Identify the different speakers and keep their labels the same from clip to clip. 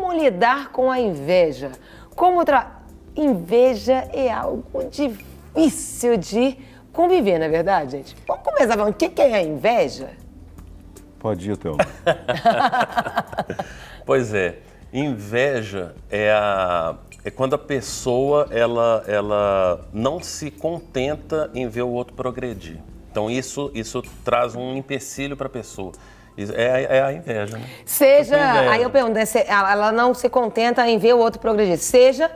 Speaker 1: Como lidar com a inveja? Inveja é algo difícil de conviver, não é verdade, gente? Vamos começar falando o que é a inveja?
Speaker 2: Pode ir, Theo.
Speaker 3: Pois é, inveja é quando a pessoa ela não se contenta em ver o outro progredir. Então isso traz um empecilho para a pessoa. É a inveja, né? Inveja.
Speaker 1: Aí eu pergunto, ela não se contenta em ver o outro progredir, seja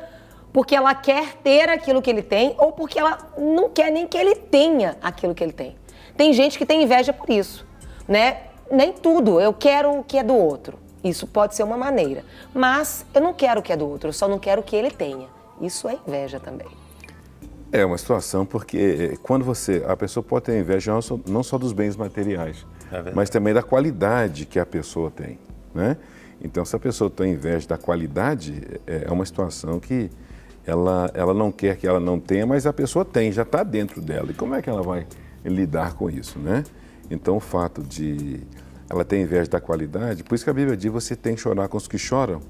Speaker 1: porque ela quer ter aquilo que ele tem ou porque ela não quer nem que ele tenha aquilo que ele tem. Tem gente que tem inveja por isso, né? Nem tudo, eu quero o que é do outro. Isso pode ser uma maneira, mas eu não quero o que é do outro, eu só não quero o que ele tenha. Isso é inveja também.
Speaker 2: É uma situação porque quando a pessoa pode ter inveja não só dos bens materiais, mas também da qualidade que a pessoa tem, né? Então, se a pessoa tem inveja da qualidade, é uma situação que ela não quer que ela não tenha, mas a pessoa tem, já está dentro dela. E como é que ela vai lidar com isso, né? Então, o fato de ela ter inveja da qualidade, por isso que a Bíblia diz, você tem que chorar com os que choram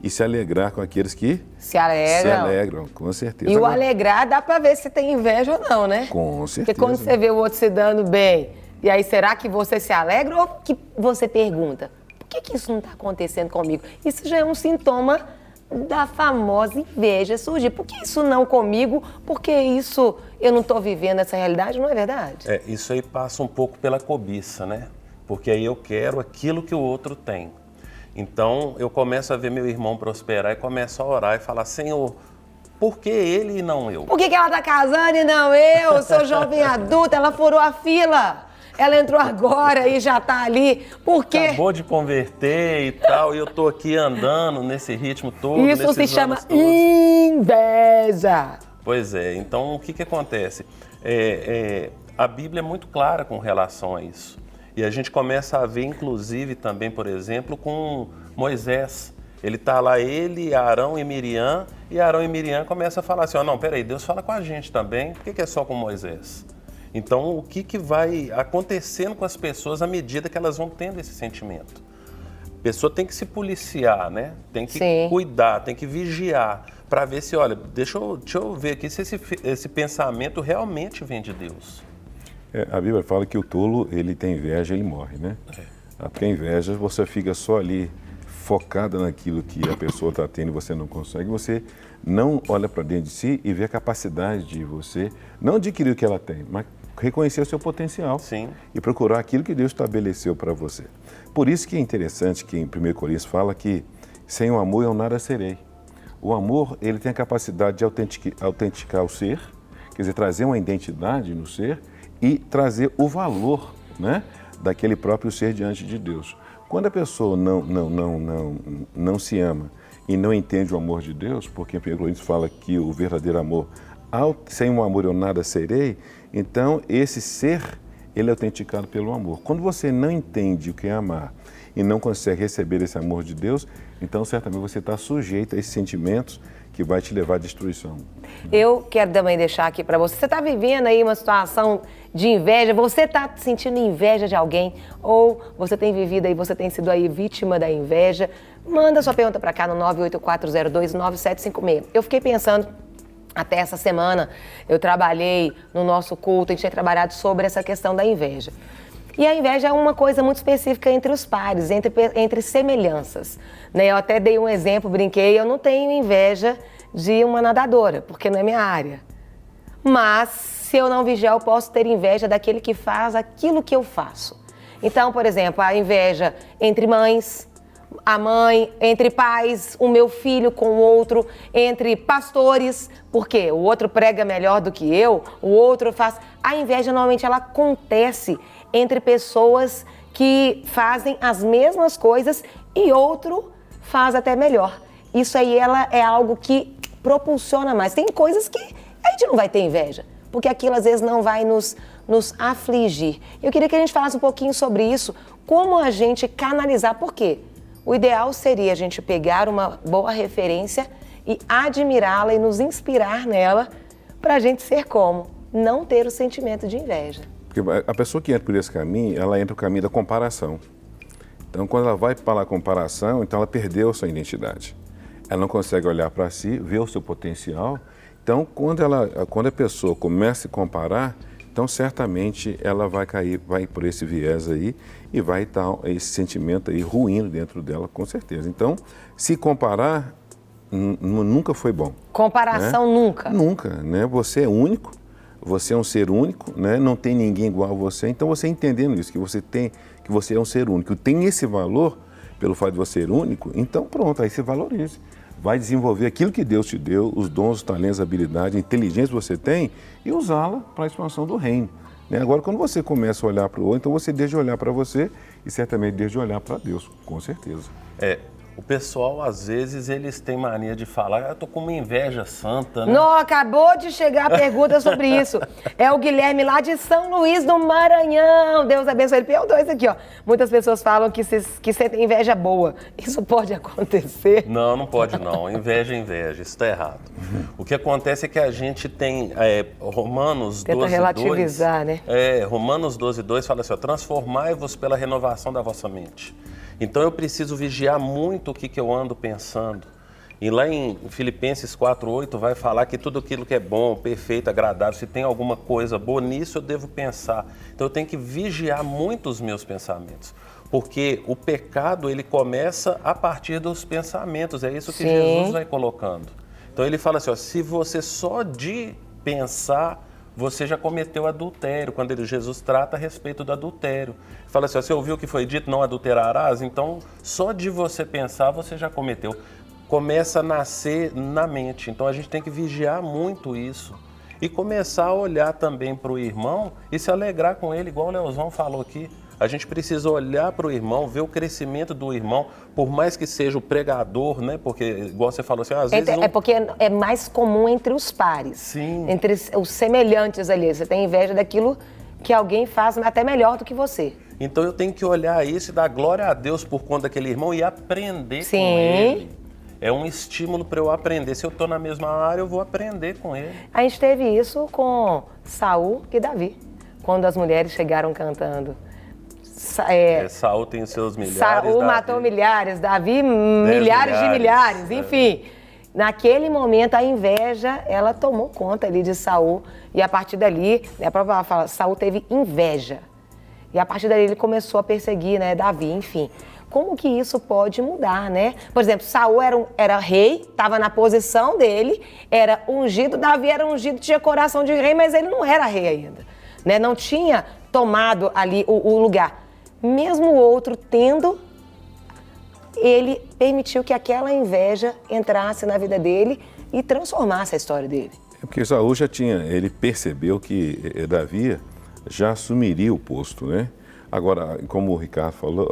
Speaker 2: e se alegrar com aqueles que
Speaker 1: se alegram,
Speaker 2: com certeza.
Speaker 1: E o alegrar dá para ver se tem inveja ou não, né?
Speaker 2: Com certeza.
Speaker 1: Porque quando você vê o outro se dando bem, e aí será que você se alegra ou que você pergunta, por que isso não está acontecendo comigo? Isso já é um sintoma da famosa inveja surgir. Por que isso não comigo? Porque isso eu não estou vivendo essa realidade, não é verdade?
Speaker 3: Isso aí passa um pouco pela cobiça, né? Porque aí eu quero aquilo que o outro tem. Então eu começo a ver meu irmão prosperar e começo a orar e falar, Senhor, por que ele e não eu?
Speaker 1: Por que ela está casando e não eu? Sou jovem adulta, ela furou a fila. Ela entrou agora e já está ali. Por quê?
Speaker 3: Acabou de converter e tal, e eu estou aqui andando nesse ritmo todo.
Speaker 1: Isso se chama inveja.
Speaker 3: Pois é, então o que acontece? A Bíblia é muito clara com relação a isso. E a gente começa a ver, inclusive, também, por exemplo, com Moisés. Ele está lá, ele, Arão e Miriam começam a falar assim, não, peraí, Deus fala com a gente também, por que é só com Moisés? Então, o que vai acontecendo com as pessoas à medida que elas vão tendo esse sentimento? A pessoa tem que se policiar, né? Tem que cuidar, tem que vigiar, para ver se, olha, deixa eu ver aqui se esse pensamento realmente vem de Deus.
Speaker 2: A Bíblia fala que o tolo, ele tem inveja, ele morre, né? Porque a inveja, você fica só ali focada naquilo que a pessoa está tendo e você não consegue, você não olha para dentro de si e vê a capacidade de você, não adquirir o que ela tem, mas reconhecer o seu potencial.
Speaker 3: Sim.
Speaker 2: E procurar aquilo que Deus estabeleceu para você. Por isso que é interessante que em 1 Coríntios fala que sem o amor eu nada serei. O amor, ele tem a capacidade de autenticar o ser, quer dizer, trazer uma identidade no ser e trazer o valor, né, daquele próprio ser diante de Deus. Quando a pessoa não se ama e não entende o amor de Deus, porque em 1 Coríntios fala que o verdadeiro amor, sem o amor eu nada serei, então esse ser, ele é autenticado pelo amor. Quando você não entende o que é amar e não consegue receber esse amor de Deus, então certamente você está sujeito a esses sentimentos que vai te levar à destruição.
Speaker 1: Eu quero também deixar aqui para você, você está vivendo aí uma situação de inveja, você está sentindo inveja de alguém ou você tem vivido aí, você tem sido aí vítima da inveja, manda sua pergunta para cá no 984029756. Eu fiquei pensando, até essa semana, eu trabalhei no nosso culto, a gente tinha trabalhado sobre essa questão da inveja. E a inveja é uma coisa muito específica entre os pares, entre semelhanças, né? Eu até dei um exemplo, brinquei, eu não tenho inveja de uma nadadora, porque não é minha área. Mas, se eu não vigiar, eu posso ter inveja daquele que faz aquilo que eu faço. Então, por exemplo, a inveja entre mães, a mãe, entre pais, o meu filho com o outro, entre pastores, porque o outro prega melhor do que eu, o outro faz... A inveja, normalmente, ela acontece entre pessoas que fazem as mesmas coisas e outro faz até melhor. Isso aí ela é algo que propulsiona mais. Tem coisas que a gente não vai ter inveja, porque aquilo às vezes não vai nos afligir. Eu queria que a gente falasse um pouquinho sobre isso, como a gente canalizar, por quê? O ideal seria a gente pegar uma boa referência e admirá-la e nos inspirar nela para a gente ser como? Não ter o sentimento de inveja.
Speaker 2: Porque a pessoa que entra por esse caminho, ela entra no caminho da comparação. Então, quando ela vai para a comparação, então ela perdeu a sua identidade. Ela não consegue olhar para si, ver o seu potencial. Então, quando a pessoa começa a se comparar, então certamente ela vai cair, vai por esse viés aí e vai estar esse sentimento aí ruindo dentro dela, com certeza. Então, se comparar nunca foi bom.
Speaker 1: Comparação,
Speaker 2: né?
Speaker 1: nunca?
Speaker 2: Nunca, né? Você é único, você é um ser único, né? Não tem ninguém igual a você. Então, você entendendo isso, que você é um ser único, tem esse valor pelo fato de você ser único, então pronto, aí você valorize. Vai desenvolver aquilo que Deus te deu, os dons, os talentos, a habilidade, a inteligência que você tem e usá-la para a expansão do reino. Né? Agora, quando você começa a olhar para o outro, então você deixa de olhar para você e certamente deixa de olhar para Deus, com certeza.
Speaker 3: O pessoal, às vezes, eles têm mania de falar, eu tô com uma inveja santa, né?
Speaker 1: Não, acabou de chegar a pergunta sobre isso. É o Guilherme lá de São Luís do Maranhão. Deus abençoe ele. Perguntou isso aqui, ó. Muitas pessoas falam que sentem inveja boa. Isso pode acontecer?
Speaker 3: Não, não pode não. Inveja é inveja, isso está errado. O que acontece é que a gente tem Romanos 12:2.
Speaker 1: Tenta relativizar, né?
Speaker 3: Romanos 12:2 fala assim, ó, transformai-vos pela renovação da vossa mente. Então eu preciso vigiar muito o que eu ando pensando. E lá em Filipenses 4:8 vai falar que tudo aquilo que é bom, perfeito, agradável, se tem alguma coisa boa, nisso eu devo pensar. Então eu tenho que vigiar muito os meus pensamentos. Porque o pecado, ele começa a partir dos pensamentos. É isso que Jesus vai colocando. Então ele fala assim, ó, se você só de pensar, você já cometeu adultério, quando Jesus trata a respeito do adultério. Fala assim, ó, você ouviu o que foi dito, não adulterarás? Então, só de você pensar, você já cometeu. Começa a nascer na mente. Então, a gente tem que vigiar muito isso. E começar a olhar também para o irmão e se alegrar com ele, igual o Leozão falou aqui. A gente precisa olhar para o irmão, ver o crescimento do irmão, por mais que seja o pregador, né? Porque, igual você falou assim, às vezes...
Speaker 1: É porque é mais comum entre os pares.
Speaker 3: Sim.
Speaker 1: Entre os semelhantes ali. Você tem inveja daquilo que alguém faz até melhor do que você.
Speaker 3: Então eu tenho que olhar isso e dar glória a Deus por conta daquele irmão e aprender com ele. É um estímulo para eu aprender. Se eu estou na mesma área, eu vou aprender com ele.
Speaker 1: A gente teve isso com Saul e Davi, quando as mulheres chegaram cantando.
Speaker 3: Saul tem os seus milhares.
Speaker 1: Saul
Speaker 3: Davi
Speaker 1: matou milhares, Davi milhares de milhares, enfim. Naquele momento a inveja, ela tomou conta ali de Saul e a partir dali, a própria palavra fala, Saul teve inveja. E a partir dali ele começou a perseguir, né, Davi, enfim. Como que isso pode mudar, né? Por exemplo, Saul era rei, estava na posição dele, era ungido, Davi era ungido, tinha coração de rei, mas ele não era rei ainda, né? Não tinha tomado ali o lugar. Mesmo o outro tendo, ele permitiu que aquela inveja entrasse na vida dele e transformasse a história dele.
Speaker 2: É porque Saul ele percebeu que Davi já assumiria o posto, né? Agora, como o Ricardo falou,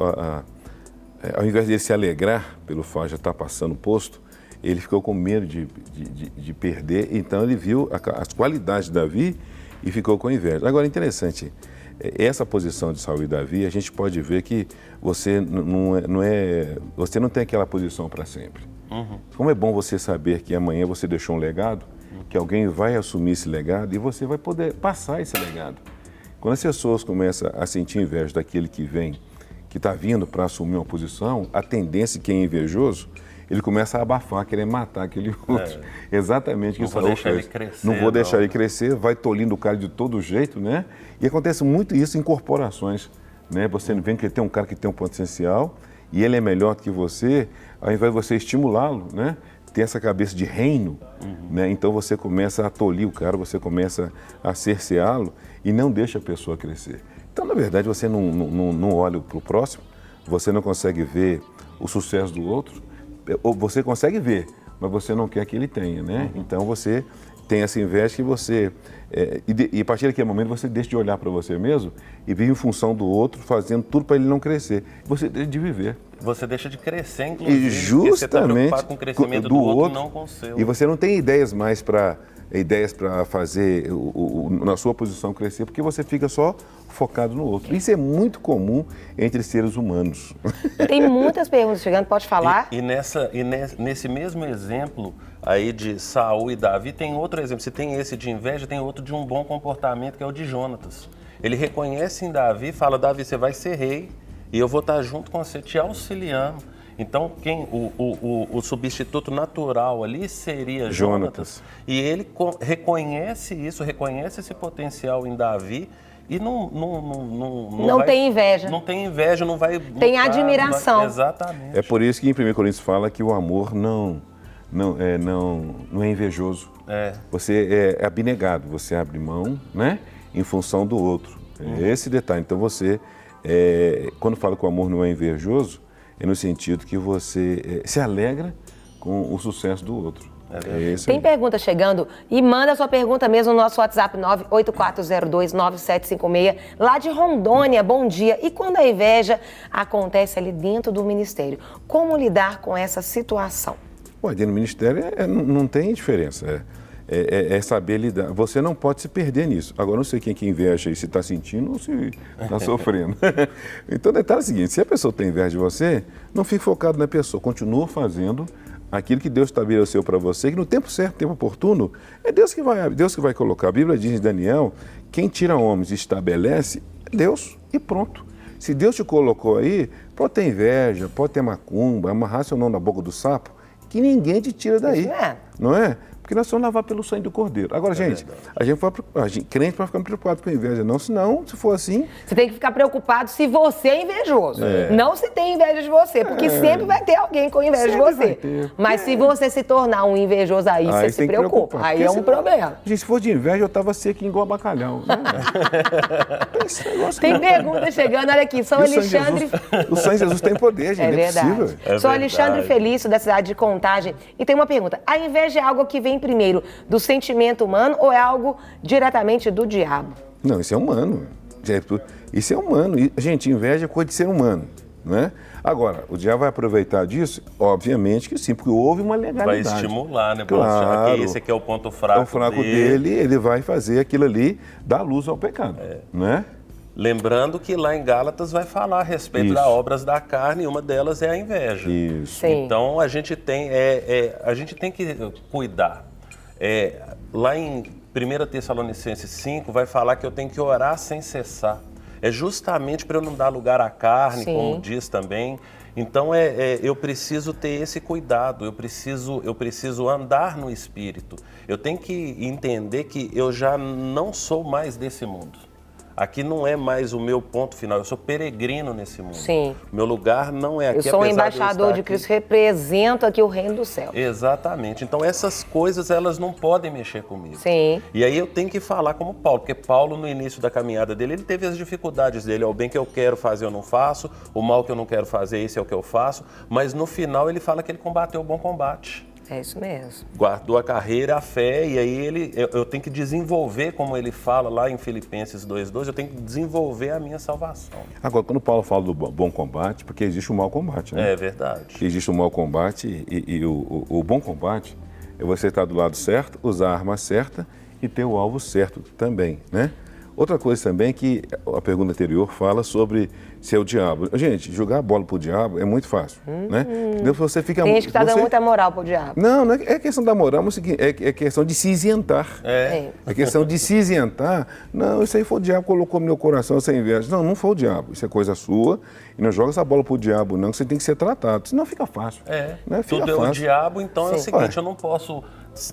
Speaker 2: ao invés de ele se alegrar pelo fato de já estar passando o posto, ele ficou com medo de perder, então ele viu as qualidades de Davi e ficou com inveja. Agora, interessante, essa posição de Saul e Davi, a gente pode ver que você você não tem aquela posição para sempre. Como é bom você saber que amanhã você deixou um legado, que alguém vai assumir esse legado e você vai poder passar esse legado. Quando as pessoas começam a sentir inveja daquele que vem, que está vindo para assumir uma posição, a tendência, quem é invejoso, ele começa a abafar, querer matar aquele outro. Exatamente o que Saul fez. Não vou deixar ele crescer, vai tolindo o cara de todo jeito, né? E acontece muito isso em corporações, né? Você vê que tem um cara que tem um potencial e ele é melhor que você, ao invés de você estimulá-lo, né? Tem essa cabeça de reino, né? Então você começa a tolir o cara, você começa a cerceá-lo e não deixa a pessoa crescer. Então, na verdade, você não olha para o próximo, você não consegue ver o sucesso do outro, ou você consegue ver, mas você não quer que ele tenha, né? Então você tem essa inveja que você... e a partir daquele momento você deixa de olhar para você mesmo e vive em função do outro, fazendo tudo para ele não crescer. Você deixa de viver.
Speaker 3: Você deixa de crescer, inclusive,
Speaker 2: e justamente
Speaker 3: você está preocupado com o crescimento do outro, não com o seu.
Speaker 2: E você não tem ideias para fazer na sua posição crescer, porque você fica só focado no outro. Isso é muito comum entre seres humanos.
Speaker 1: Tem muitas perguntas chegando, pode falar?
Speaker 3: Nesse mesmo exemplo aí de Saul e Davi, tem outro exemplo. Se tem esse de inveja, tem outro de um bom comportamento, que é o de Jonatas. Ele reconhece em Davi, fala, Davi, você vai ser rei, e eu vou estar junto com você, te auxiliando. Então, o substituto natural ali seria Jonatas. E ele reconhece isso, reconhece esse potencial em Davi e não
Speaker 1: tem inveja.
Speaker 3: Não tem inveja, não vai...
Speaker 1: Tem admiração.
Speaker 3: Exatamente.
Speaker 2: É por isso que em 1 Coríntios fala que o amor não é invejoso. Você é abnegado, você abre mão, né, em função do outro. É esse detalhe. Então você, quando fala que o amor não é invejoso, é no sentido que você se alegra com o sucesso do outro.
Speaker 1: Tem pergunta chegando e manda sua pergunta mesmo no nosso WhatsApp 984029756, lá de Rondônia. Bom dia. E quando a inveja acontece ali dentro do ministério, como lidar com essa situação?
Speaker 2: Dentro do ministério não tem diferença. É saber lidar. Você não pode se perder nisso. Agora, não sei quem que inveja aí, se está sentindo ou se está sofrendo. Então, o detalhe é o seguinte, se a pessoa tem inveja de você, não fique focado na pessoa. Continua fazendo aquilo que Deus estabeleceu para você, que no tempo certo, tempo oportuno, é Deus que vai colocar. A Bíblia diz em Daniel, quem tira homens e estabelece é Deus e pronto. Se Deus te colocou aí, pode ter inveja, pode ter macumba, amarrar seu nome na boca do sapo, que ninguém te tira daí. Não é? Porque nós somos lavados pelo sangue do Cordeiro. Agora, crente vai ficar preocupado com inveja, não, senão, se for assim...
Speaker 1: Você tem que ficar preocupado se você é invejoso, não se tem inveja de você, porque sempre vai ter alguém com inveja de você. Mas se você se tornar um invejoso, aí você se preocupa, aí é um problema.
Speaker 2: Gente, se for de inveja, eu estava seco igual bacalhau. Né?
Speaker 1: Tem pergunta chegando, olha aqui, São Alexandre...
Speaker 2: O sangue de Jesus tem poder, gente,
Speaker 1: é verdade. Sou Alexandre Felício, da cidade de Contagem, e tem uma pergunta, a inveja é algo que vem primeiro do sentimento humano ou é algo diretamente do diabo?
Speaker 2: Não, isso é humano. Isso é humano. Gente, inveja é coisa de ser humano, né? Agora, o diabo vai aproveitar disso? Obviamente que sim, porque houve uma legalidade.
Speaker 3: Vai estimular, né?
Speaker 2: Claro.
Speaker 3: Que esse aqui é o ponto fraco,
Speaker 2: dele. Ele vai fazer aquilo ali, dar luz ao pecado, né?
Speaker 3: Lembrando que lá em Gálatas vai falar a respeito das obras da carne, e uma delas é a inveja.
Speaker 2: Isso.
Speaker 1: Sim.
Speaker 3: Então a gente tem que cuidar. Lá em 1 Tessalonicenses 5 vai falar que eu tenho que orar sem cessar. É justamente para eu não dar lugar à carne, como diz também. Então eu preciso ter esse cuidado, eu preciso andar no Espírito. Eu tenho que entender que eu já não sou mais desse mundo. Aqui não é mais o meu ponto final, eu sou peregrino nesse mundo.
Speaker 1: Sim.
Speaker 3: Meu lugar não é aqui.
Speaker 1: Eu sou um embaixador de Cristo, represento aqui o reino do céu.
Speaker 3: Exatamente. Então essas coisas, elas não podem mexer comigo.
Speaker 1: Sim.
Speaker 3: E aí eu tenho que falar como Paulo, porque Paulo no início da caminhada dele, ele teve as dificuldades dele. O bem que eu quero fazer eu não faço, o mal que eu não quero fazer, esse é o que eu faço. Mas no final ele fala que ele combateu o bom combate.
Speaker 1: É isso mesmo.
Speaker 3: Guardou a carreira, a fé, e aí eu tenho que desenvolver, como ele fala lá em Filipenses 2:12, eu tenho que desenvolver a minha salvação.
Speaker 2: Agora, quando Paulo fala do bom combate, porque existe o mau combate, né?
Speaker 3: É verdade.
Speaker 2: Existe o mau combate e o bom combate é você estar do lado certo, usar a arma certa e ter o alvo certo também, né? Outra coisa também que a pergunta anterior fala sobre se é o diabo. Gente, jogar a bola pro diabo é muito fácil, né? Você fica,
Speaker 1: tem gente que está dando muita moral pro diabo.
Speaker 2: Não é questão da moral, mas é questão de se isentar. É questão de se isentar. Não, isso aí foi o diabo que colocou no meu coração essa inveja. Não foi o diabo, isso é coisa sua. E não joga essa bola pro diabo, não, que você tem que ser tratado. Senão fica fácil. Né? Fica
Speaker 3: tudo
Speaker 2: fácil.
Speaker 3: É o diabo, então é o seguinte, eu não posso...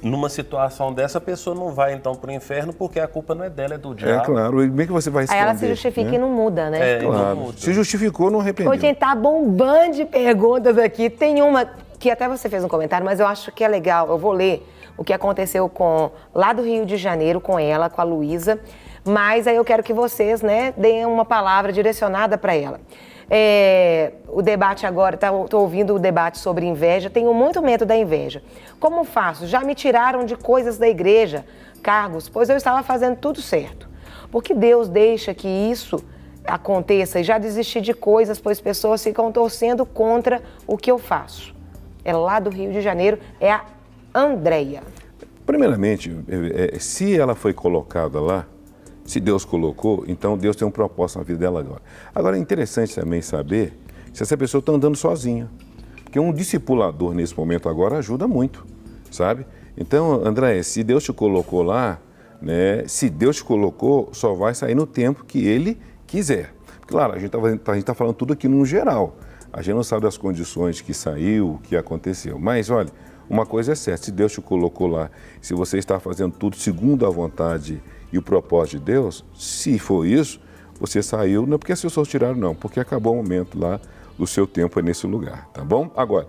Speaker 3: Numa situação dessa, a pessoa não vai então para o inferno porque a culpa não é dela, é do diabo.
Speaker 2: Claro. E bem que você vai esconder.
Speaker 1: Aí ela se justifica, né? E não muda, né?
Speaker 2: Claro.
Speaker 3: Não muda.
Speaker 2: Se justificou, não arrependeu.
Speaker 1: Hoje tá bombando de perguntas aqui. Tem uma que até você fez um comentário, mas eu acho que é legal. Eu vou ler o que aconteceu lá do Rio de Janeiro com ela, com a Luísa. Mas aí eu quero que vocês, né, deem uma palavra direcionada para ela. O debate agora, estou ouvindo o debate sobre inveja, tenho muito medo da inveja. Como faço? Já me tiraram de coisas da igreja, cargos, pois eu estava fazendo tudo certo. Porque Deus deixa que isso aconteça e já desisti de coisas, pois pessoas ficam torcendo contra o que eu faço. É lá do Rio de Janeiro, é a Andréia.
Speaker 2: Primeiramente, se ela foi colocada lá, se Deus colocou, então Deus tem um propósito na vida dela agora. Agora é interessante também saber se essa pessoa está andando sozinha. Porque um discipulador nesse momento agora ajuda muito, sabe? Então, André, se Deus te colocou lá, né? Se Deus te colocou, só vai sair no tempo que Ele quiser. Claro, a gente está falando tudo aqui no geral. A gente não sabe das condições que saiu, o que aconteceu. Mas, olha, uma coisa é certa, se Deus te colocou lá, se você está fazendo tudo segundo a vontade e o propósito de Deus, se for isso, você saiu, não é porque as pessoas tiraram, não, porque acabou o momento lá do seu tempo nesse lugar, tá bom? Agora,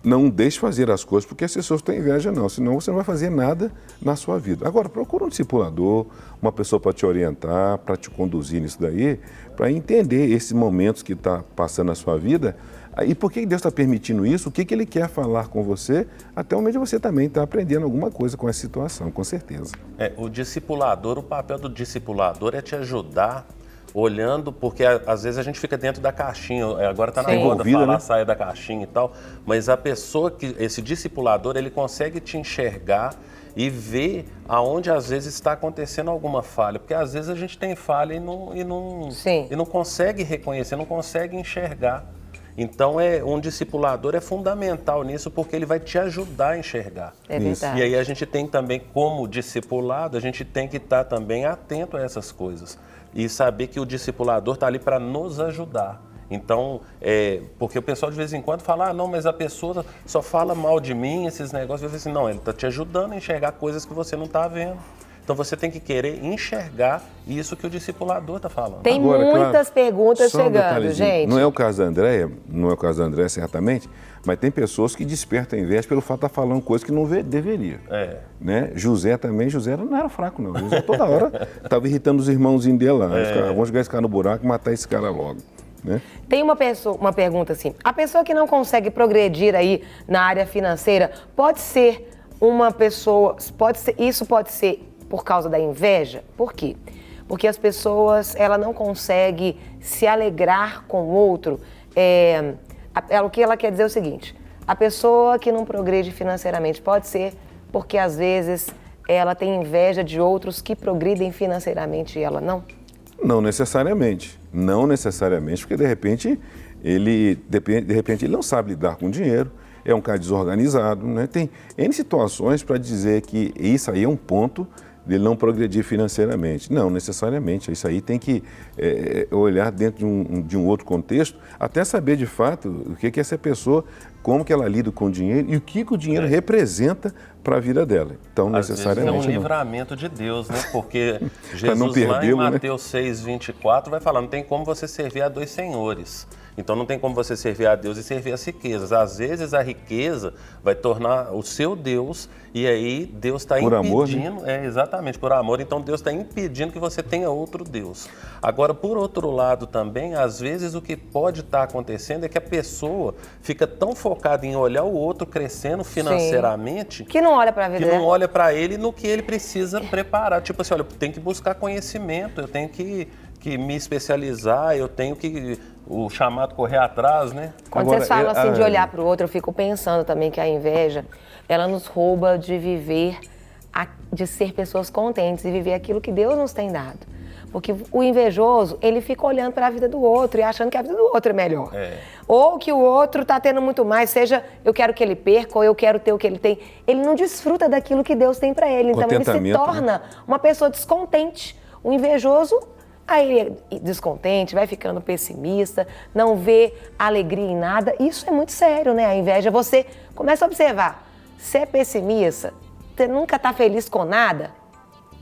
Speaker 2: não deixe fazer as coisas porque as pessoas têm inveja, não, senão você não vai fazer nada na sua vida. Agora, procura um discipulador, uma pessoa para te orientar, para te conduzir nisso daí, para entender esses momentos que está passando na sua vida e por que Deus está permitindo isso, o que Ele quer falar com você, até o momento de você também estar aprendendo alguma coisa com essa situação, com certeza.
Speaker 3: O discipulador, o papel do discipulador é te ajudar olhando, porque às vezes a gente fica dentro da caixinha, agora está na moda falar, né? Saia da caixinha e tal, mas a pessoa esse discipulador, ele consegue te enxergar e ver aonde às vezes está acontecendo alguma falha, porque às vezes a gente tem falha e não consegue reconhecer, não consegue enxergar. Então, um discipulador é fundamental nisso, porque ele vai te ajudar a enxergar.
Speaker 1: É verdade.
Speaker 3: E aí a gente tem também, como discipulado, a gente tem que estar também atento a essas coisas. E saber que o discipulador está ali para nos ajudar. Então, porque o pessoal de vez em quando fala, não, mas a pessoa só fala mal de mim, esses negócios. Eu falo assim, não, ele está te ajudando a enxergar coisas que você não está vendo. Então você tem que querer enxergar isso que o discipulador está falando.
Speaker 1: Tem
Speaker 2: agora,
Speaker 1: muitas perguntas
Speaker 2: só
Speaker 1: chegando, gente.
Speaker 2: Não é o caso da Andréia, não é o caso da Andréia certamente, mas tem pessoas que despertam a inveja pelo fato de estar falando coisas que não deveria. Né? José não era fraco, não. José toda hora estava irritando os irmãozinhos dele lá. Vamos jogar esse cara no buraco e matar esse cara logo. Né?
Speaker 1: Tem uma pergunta assim, a pessoa que não consegue progredir aí na área financeira, pode ser uma pessoa, isso pode ser por causa da inveja? Por quê? Porque as pessoas, ela não consegue se alegrar com o outro. O que ela quer dizer é o seguinte, a pessoa que não progride financeiramente pode ser porque às vezes ela tem inveja de outros que progridem financeiramente e ela não?
Speaker 2: Não necessariamente. Não necessariamente, porque de repente ele não sabe lidar com dinheiro, é um cara desorganizado, né? Tem N situações para dizer que isso aí é um ponto dele não progredir financeiramente. Não, necessariamente. Isso aí tem que olhar dentro de um outro contexto, até saber de fato o que é essa pessoa, como que ela lida com o dinheiro e o que o dinheiro representa para a vida dela. Então,
Speaker 3: às
Speaker 2: necessariamente
Speaker 3: vezes é um livramento de Deus, né? Porque Jesus lá em Mateus 6:24 vai falar, não tem como você servir a dois senhores. Então não tem como você servir a Deus e servir as riquezas. Às vezes a riqueza vai tornar o seu Deus e aí Deus está impedindo...
Speaker 2: Por amor, né?
Speaker 3: Exatamente, por amor. Então Deus está impedindo que você tenha outro Deus. Agora, por outro lado também, às vezes o que pode estar acontecendo é que a pessoa fica tão focada em olhar o outro crescendo financeiramente...
Speaker 1: Que não olha para a vida.
Speaker 3: Que não olha para ele no que ele precisa preparar. Tipo assim, olha, eu tenho que buscar conhecimento, eu tenho que me especializar, eu tenho que... O chamado correr atrás, né?
Speaker 1: Quando vocês falam assim de olhar para o outro, eu fico pensando também que a inveja, ela nos rouba de viver, de ser pessoas contentes e viver aquilo que Deus nos tem dado. Porque o invejoso, ele fica olhando para a vida do outro e achando que a vida do outro é melhor. Ou que o outro está tendo muito mais, seja eu quero que ele perca ou eu quero ter o que ele tem. Ele não desfruta daquilo que Deus tem para ele. Então ele se torna uma pessoa descontente. O invejoso... Aí é descontente, vai ficando pessimista, não vê alegria em nada. Isso é muito sério, né? A inveja, você começa a observar. Se é pessimista, você nunca está feliz com nada,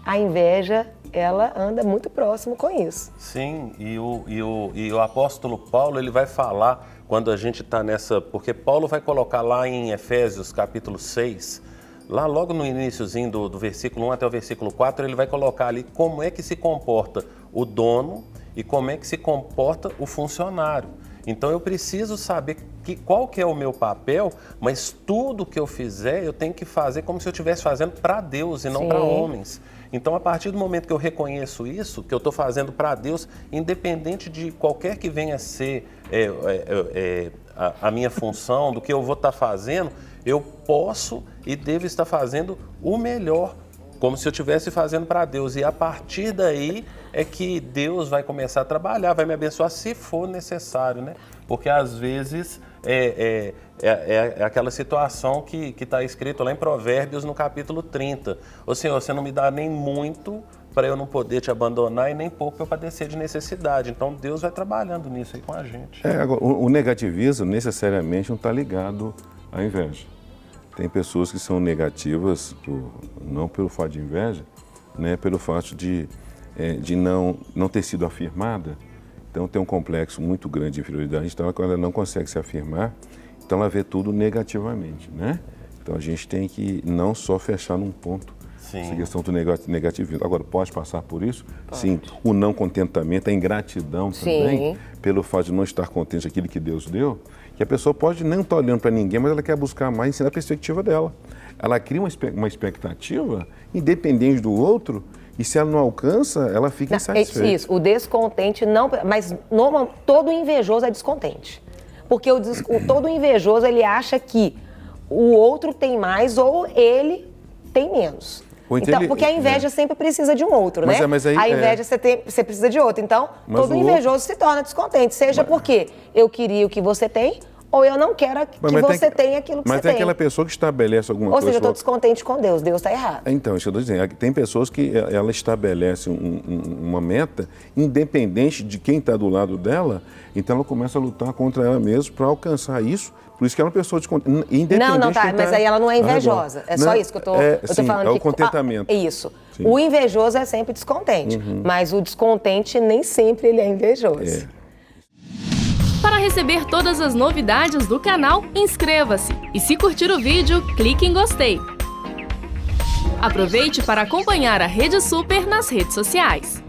Speaker 1: a inveja, ela anda muito próximo com isso.
Speaker 3: Sim, e o apóstolo Paulo, ele vai falar, quando a gente está nessa... Porque Paulo vai colocar lá em Efésios, capítulo 6... Lá logo no iniciozinho do versículo 1 até o versículo 4, ele vai colocar ali como é que se comporta o dono e como é que se comporta o funcionário. Então eu preciso saber qual que é o meu papel, mas tudo que eu fizer eu tenho que fazer como se eu estivesse fazendo para Deus e não para homens. Então a partir do momento que eu reconheço isso, que eu estou fazendo para Deus, independente de qualquer que venha a ser a minha função, do que eu vou estar fazendo, eu posso e devo estar fazendo o melhor, como se eu estivesse fazendo para Deus. E a partir daí é que Deus vai começar a trabalhar, vai me abençoar se for necessário, né? Porque às vezes é aquela situação que está escrito lá em Provérbios no capítulo 30. Ô Senhor, você não me dá nem muito para eu não poder te abandonar e nem pouco para eu padecer de necessidade. Então Deus vai trabalhando nisso aí com a gente.
Speaker 2: Agora, o negativismo necessariamente não está ligado à inveja. Tem pessoas que são negativas, não pelo fato de inveja, né, pelo fato de não ter sido afirmada. Então tem um complexo muito grande de inferioridade, então quando ela não consegue se afirmar, então ela vê tudo negativamente, né? Então a gente tem que não só fechar num ponto, essa questão do negativismo. Agora, pode passar por isso? Pode. Sim. O não contentamento, a ingratidão também, pelo fato de não estar contente com aquilo que Deus deu, que a pessoa pode não estar olhando para ninguém, mas ela quer buscar mais na perspectiva dela. Ela cria uma expectativa independente do outro, e se ela não alcança, ela fica insatisfeita.
Speaker 1: Isso, o descontente não... Mas todo invejoso é descontente. Porque todo invejoso, ele acha que o outro tem mais ou ele tem menos. Então, porque a inveja sempre precisa de um outro, né?
Speaker 2: Mas aí,
Speaker 1: a inveja você precisa de outro. Então, todo invejoso se torna descontente. Seja porque eu queria o que você tem, ou eu não quero que você tenha aquilo que você tem.
Speaker 2: Mas tem aquela pessoa que estabelece alguma coisa...
Speaker 1: Ou seja, eu estou descontente com Deus. Deus está errado.
Speaker 2: Então, isso que eu estou dizendo. Tem pessoas que ela estabelece uma meta independente de quem está do lado dela, então ela começa a lutar contra ela mesma para alcançar isso. Por isso que é uma pessoa independente.
Speaker 1: Não, tá, mas aí ela não é invejosa. É só isso que eu tô falando.
Speaker 2: É o contentamento.
Speaker 1: Isso. Sim. O invejoso é sempre descontente, mas o descontente nem sempre ele é invejoso.
Speaker 4: Para receber todas as novidades do canal, inscreva-se. E se curtir o vídeo, clique em gostei. Aproveite para acompanhar a Rede Super nas redes sociais.